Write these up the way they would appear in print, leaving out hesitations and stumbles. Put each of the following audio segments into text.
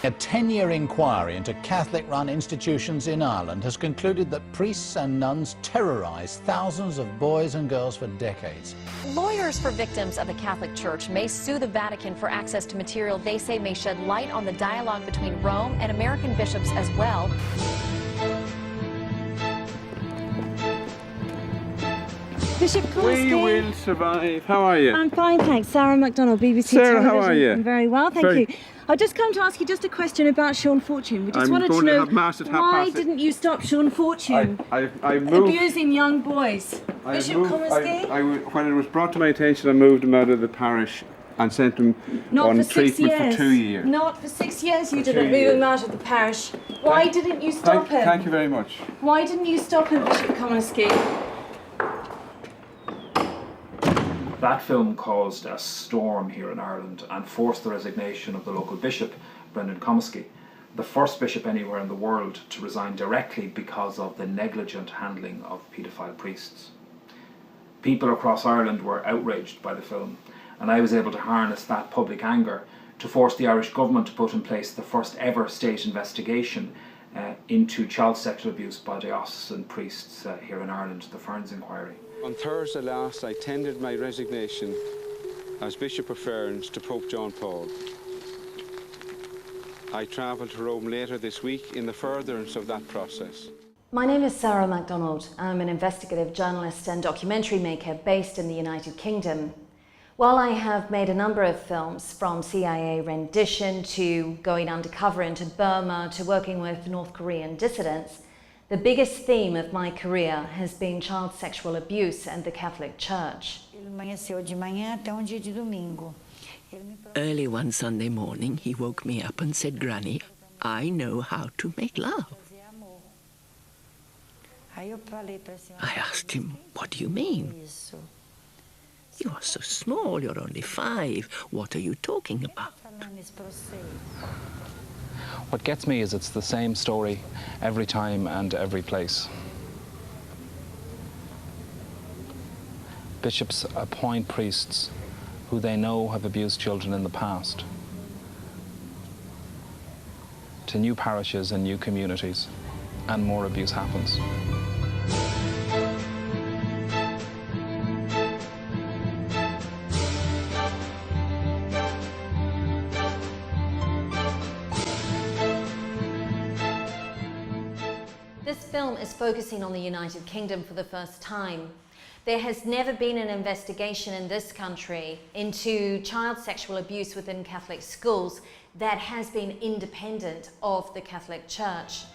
A 10-year inquiry into Catholic-run institutions in Ireland has concluded that priests and nuns terrorise thousands of boys and girls for decades. Lawyers for victims of the Catholic Church may sue the Vatican for access to material they say may shed light on the dialogue between Rome and American bishops as well. Bishop Coleski. We will survive. How are you? I'm fine, thanks. Sarah Macdonald, BBC Sarah, Television. how are you? I'm very well, thank you. I've just come to ask you just a question about Sean Fortune. We just wanted to know, why didn't you stop Sean Fortune I moved, abusing young boys? Bishop Coleski? when it was brought to my attention, I moved him out of the parish and sent him on treatment for 2 years. Not for 6 years you didn't move him out of the parish. Why didn't you stop him? Thank you very much. Why didn't you stop him, Bishop Coleski? That film caused a storm here in Ireland and forced the resignation of the local bishop, Brendan Comiskey, the first bishop anywhere in the world to resign directly because of the negligent handling of paedophile priests. People across Ireland were outraged by the film, and I was able to harness that public anger to force the Irish government to put in place the first ever state investigation into child sexual abuse by diocesan priests here in Ireland, the Ferns Inquiry. On Thursday last, I tendered my resignation as Bishop of Ferns to Pope John Paul. I travel to Rome later this week in the furtherance of that process. My name is Sarah Macdonald. I'm an investigative journalist and documentary maker based in the United Kingdom. While I have made a number of films, from CIA rendition to going undercover into Burma to working with North Korean dissidents, the biggest theme of my career has been child sexual abuse and the Catholic Church. Early one Sunday morning, he woke me up and said, "Granny, I know how to make love." I asked him, "What do you mean? You are so small, you're only 5. What are you talking about?" What gets me is it's the same story every time and every place. Bishops appoint priests who they know have abused children in the past to new parishes and new communities, and more abuse happens. This film is focusing on the United Kingdom for the first time. There has never been an investigation in this country into child sexual abuse within Catholic schools that has been independent of the Catholic Church.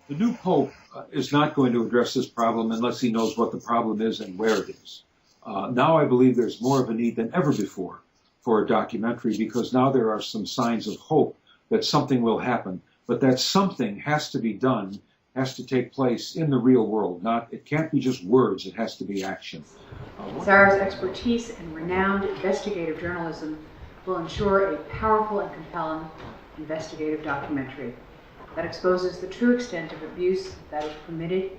The new Pope is not going to address this problem unless he knows what the problem is and where it is. Now I believe there's more of a need than ever before for a documentary, because now there are some signs of hope that something will happen, but that something has to be done, has to take place in the real world. It can't be just words, it has to be action. Sarah's expertise and renowned investigative journalism will ensure a powerful and compelling investigative documentary that exposes the true extent of abuse that is permitted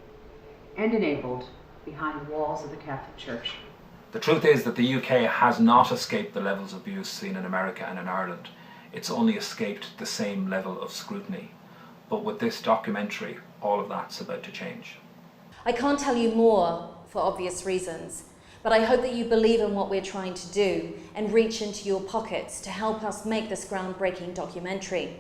and enabled behind the walls of the Catholic Church. The truth is that the UK has not escaped the levels of abuse seen in America and in Ireland. It's only escaped the same level of scrutiny. But with this documentary, all of that's about to change. I can't tell you more for obvious reasons, but I hope that you believe in what we're trying to do and reach into your pockets to help us make this groundbreaking documentary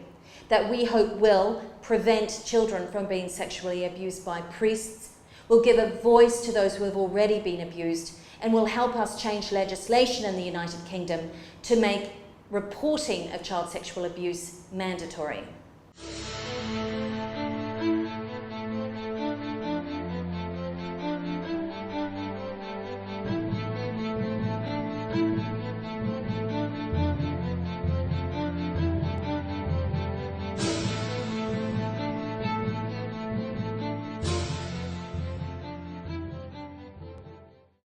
that we hope will prevent children from being sexually abused by priests, will give a voice to those who have already been abused, and will help us change legislation in the United Kingdom to make reporting of child sexual abuse mandatory.